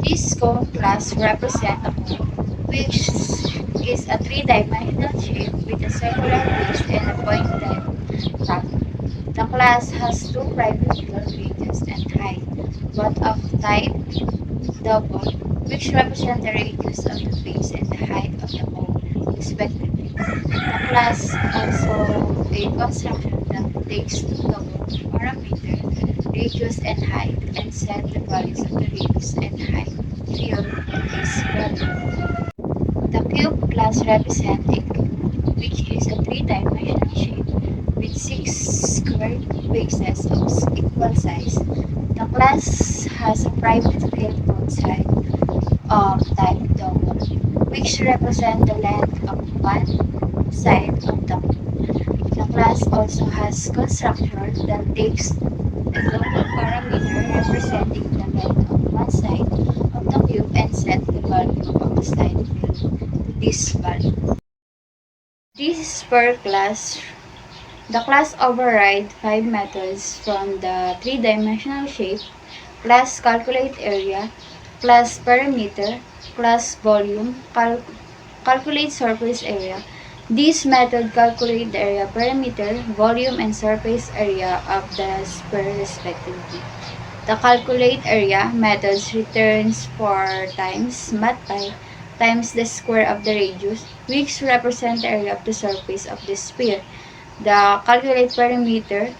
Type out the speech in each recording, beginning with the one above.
This cone class represents a cone, which is a three-dimensional shape with a circular base and a pointed top. The class has two primary radius and height, both of type double, which represent the radius of the base and the height of the cone, respectively. The class also a construction that takes two double parameter, radius and height, and set the values of the radius and height field to this value. The cube class represents a cube, which is a three-dimensional shape with six square bases of equal size. The class has a private field outside of type double, which represent the length of one side of the cube. The class also has constructor that takes a global parameter representing the length of one side of the cube and set the value of the side field to this value. This is per class. The class overrides five methods from the three-dimensional shape: class calculate area, class perimeter, class volume, calculate surface area. This method calculate the area, perimeter, volume, and surface area of the sphere respectively. The calculate area methods returns 4 times mat pi times the square of the radius, which represent the area of the surface of the sphere. The calculate perimeter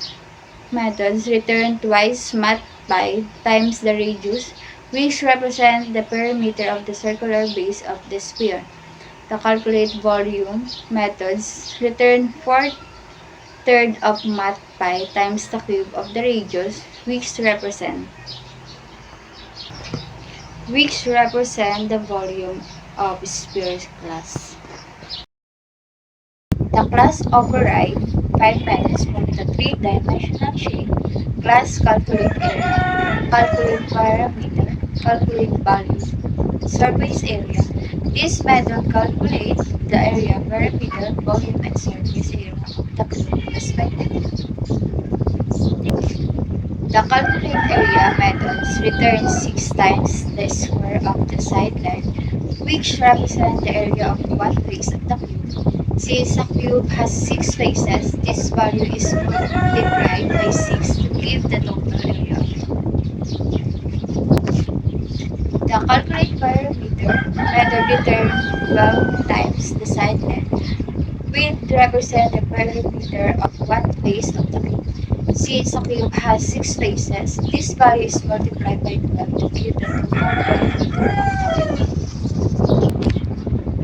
methods return twice mat pi times the radius, which represent the perimeter of the circular base of the sphere. The calculate volume methods return 4/3 of mat pi times the cube of the radius, which represent the volume of sphere class. The class override five methods from the three-dimensional shape: class calculate area, calculate parameter, calculate volume, surface area. This method calculates the area, perimeter, volume, and surface area of the cube respectively. The calculate area methods return 6 times the square of the side length, which represent the area of one face of the cube. Since a cube has 6 faces, this value is multiplied by 6 to give the total area of the cube. The calculate perimeter method returns 12 times the side length, which represent the perimeter of one face of the cube. Since a cube has 6 faces, this value is multiplied by 12 to give the total perimeter of the cube.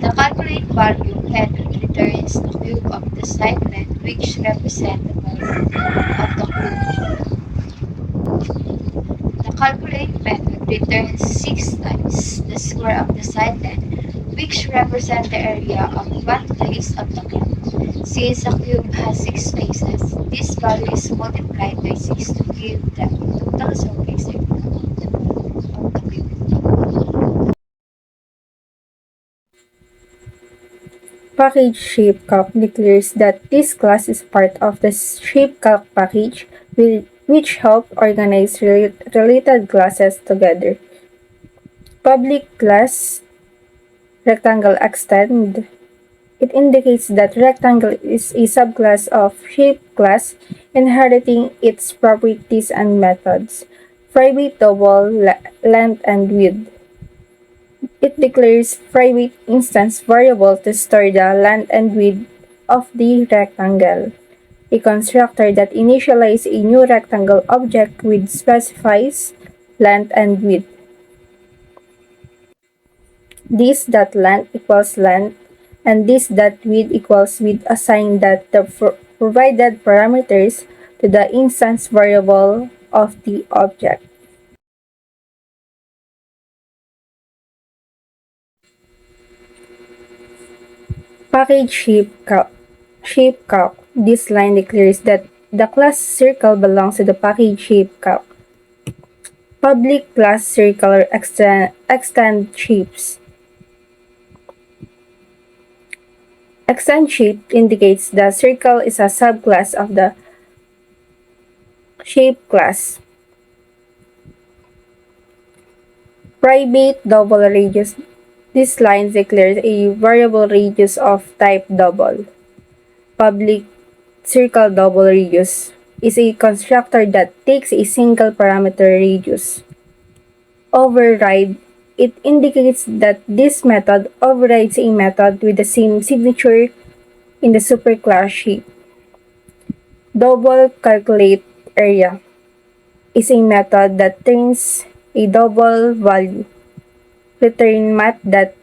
The calculate volume method returns the cube of the side length, which represent the volume of the cube. The calculate method returns 6 times the square of the side length, which represent the area of one face of the cube. Since a cube has 6 faces, this value is multiplied by 6 to give the total surface area of the cube. Package ShapeCalc declares that this class is part of the ShapeCalc package, which help organize related classes together. Public class rectangle extend. It indicates that rectangle is a subclass of shape class, inheriting its properties and methods. Private double length and width. It declares private instance variable to store the length and width of the rectangle. A constructor that initializes a new rectangle object with specifies length and width. This.length equals length and this.width equals width assign that the provided parameters to the instance variable of the object. Package ShapeCalc. This line declares that the class circle belongs to the package ShapeCalc. Public class circle extend shapes. Extend shape indicates the circle is a subclass of the shape class. Private double radius. This line declares a variable radius of type double. Public circle double radius is a constructor that takes a single parameter radius. Override. It indicates that this method overrides a method with the same signature in the superclass shape. Double calculate area is a method that turns a double value. Return mat that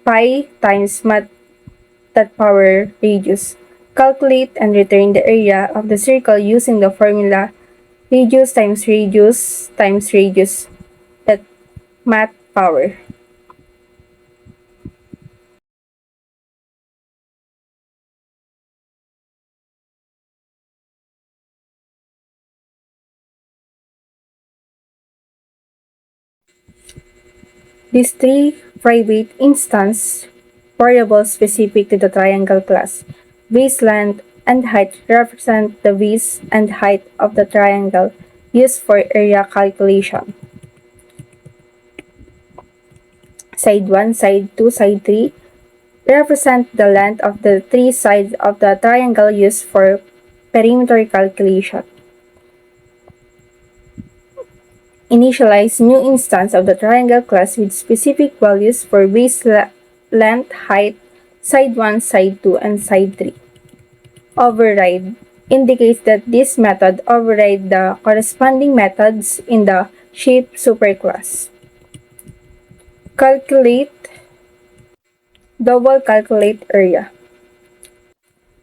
pi times mat that power radius. Calculate and return the area of the circle using the formula radius times radius times radius that mat power. These three private instance variables specific to the triangle class, base length and height, represent the base and height of the triangle used for area calculation. Side 1, side 2, side 3 represent the length of the three sides of the triangle used for perimeter calculation. Initialize new instance of the triangle class with specific values for base length, height, side 1, side 2, and side 3. Override indicates that this method overrides the corresponding methods in the shape superclass. Calculate double calculate area.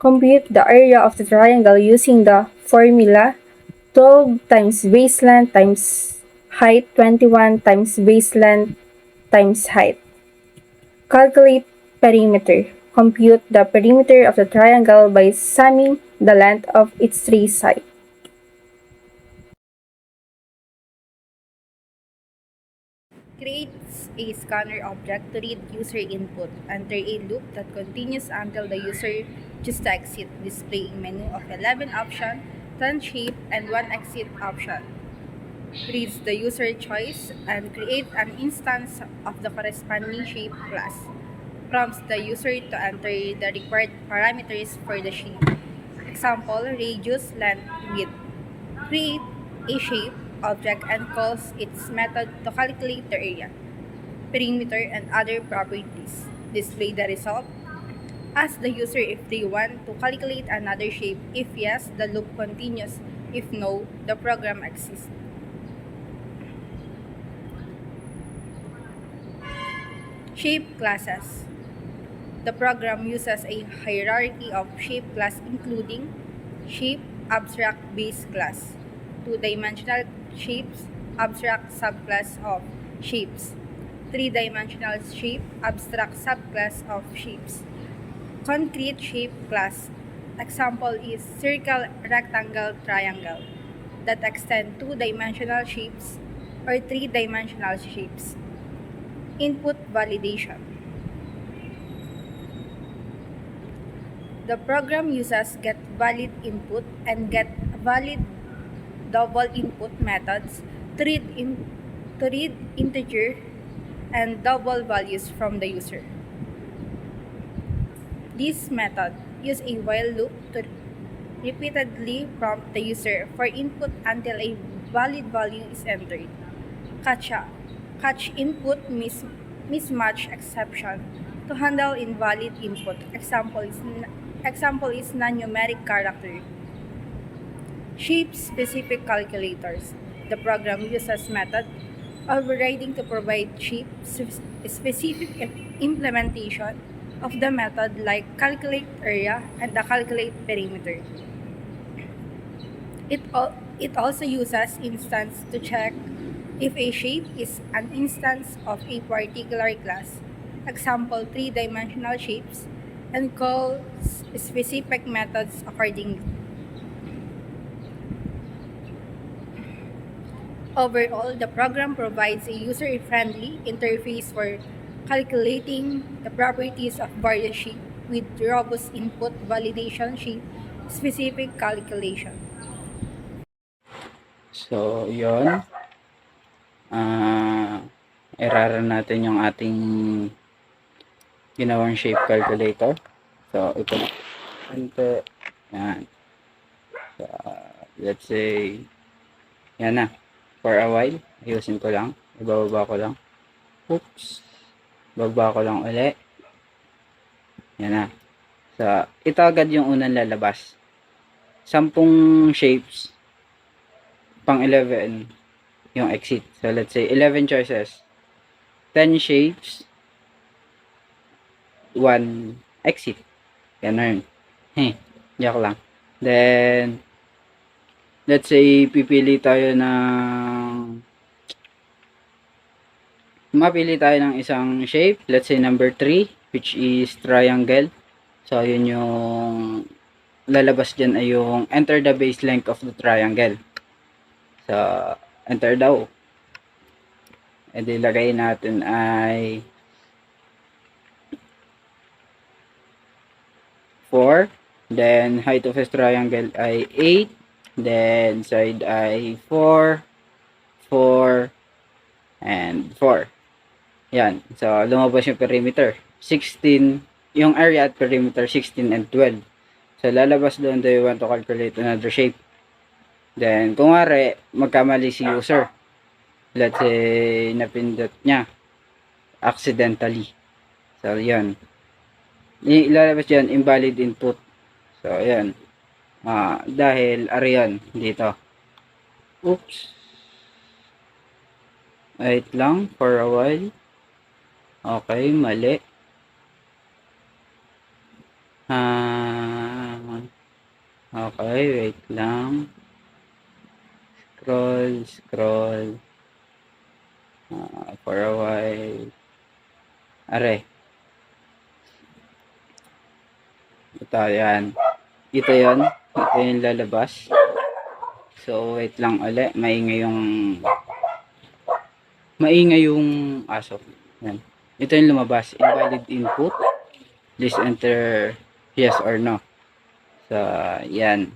Compute the area of the triangle using the formula 12 times base length times height 21 times base length times height. Calculate perimeter. Compute the perimeter of the triangle by summing the length of its three sides. Creates a scanner object to read user input. Enter a loop that continues until the user chooses to exit, displaying menu of 11 options, 10 shape, and 1 exit option. Reads the user choice and create an instance of the corresponding shape class. Prompts the user to enter the required parameters for the shape. Example, radius, length, width. Create a shape object and calls its method to calculate the area, perimeter, and other properties. Display the result. Ask the user if they want to calculate another shape. If yes, the loop continues. If no, the program exists. Shape classes. The program uses a hierarchy of shape class including shape abstract base class, two-dimensional shapes abstract subclass of shapes, three-dimensional shape abstract subclass of shapes. Concrete shape class. Example is circle, rectangle, triangle that extend two-dimensional shapes or three-dimensional shapes. Input validation. The program uses getValid input and getValid double input methods to read integer and double values from the user. This method uses a while loop to repeatedly prompt the user for input until a valid value is entered. Catch input mismatch exception to handle invalid input. Example is non-numeric character. Shape-specific calculators. The program uses method overriding to provide shape-specific implementation of the method like calculate area and the calculate perimeter. It also uses instance to check if a shape is an instance of a particular class. Example, three-dimensional shapes, and calls specific methods accordingly. Overall, the program provides a user-friendly interface for calculating the properties of various shapes with robust input validation shape-specific calculation. So, yun. Iraran natin yung ating ginawang shape calculator. So, ito na. Yan. So, let's say, yan na. For a while, ayusin ko lang. Ibababa ko lang. Oops. Bababa ko lang ulit. Yan na. So, ito agad yung unang lalabas. 10 shapes. Pang 11 yung exit. So, let's say 11 choices. 10 shapes. 1 exit. Ganun. Joke lang. Then, let's say, mapili tayo ng isang shape. Let's say number 3, which is triangle. So, yun yung lalabas dyan ay yung enter the base length of the triangle. So, enter daw. E di lagay natin ay 4. Then, height of this triangle ay 8. Then, side ay 4, 4, and 4. Yan. So, lumabas yung perimeter. 16, yung area at perimeter 16 and 12. So, lalabas doon do you want to calculate another shape. Then, kung wari, magkamali si user. Let's say, napindot niya accidentally. So, yan. Ilalabas yan, invalid input. So, yan. Dahil, ariyan, dito. Oops. Wait lang, for a while. Okay, mali. Okay, wait lang. Scroll. For a while. Are. Ito, yan. Ito yun. Ito yung lalabas. So, wait lang ulit. Maingay yung aso. Yan. Ito yung lumabas. Invalid input. Please enter yes or no. So, yan.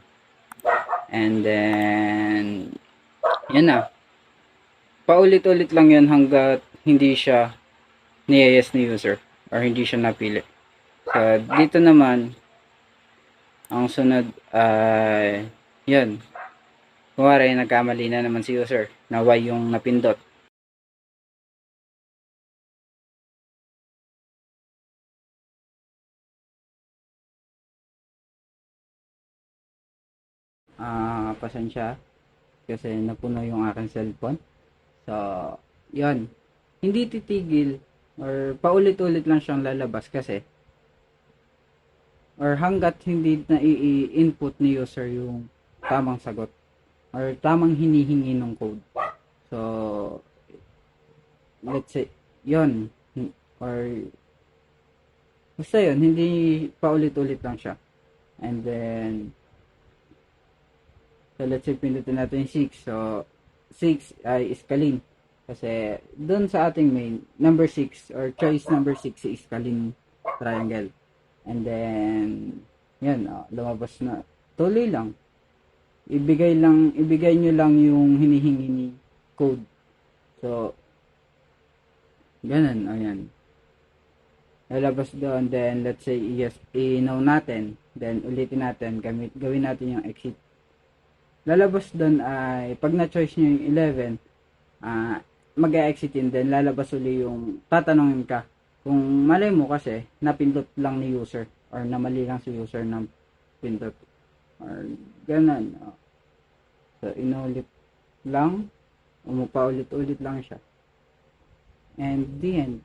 And then, yan na. Paulit-ulit lang yan hanggat hindi siya ni-yes ni user or hindi siya napili. So, dito naman, ang sunod ay, yan. Kuwari, nagkamali na naman si user na Y yung napindot. Pasensya kasi napuno yung aking cellphone. So, yan. Hindi titigil or paulit-ulit lang siyang lalabas kasi or hanggat hindi na i-input ni user yung tamang sagot or tamang hinihingi ng code. So, let's say, yon or basta yun, hindi paulit-ulit lang siya. And then, so let's say pindutin natin 6. So, 6 ay iskalin. Kasi, doon sa ating main, number 6 or choice number 6 is iskalin triangle. And then, yan, lumabas na. Tuloy lang. Ibigay nyo lang yung hinihingi ni code. So, ganun, ayan. Lalabas doon, then let's say yes, i-no natin. Then, ulitin natin, gawin natin yung exit. Lalabas doon ay, pag na-choice nyo yung 11, mag-exit yun, then lalabas uli yung tatanungin ka. Kung malay mo kasi, napindot lang ni user or namali lang si user ng pindot. Or ganun. So, inulit lang. Umupaulit-ulit lang siya. And the end.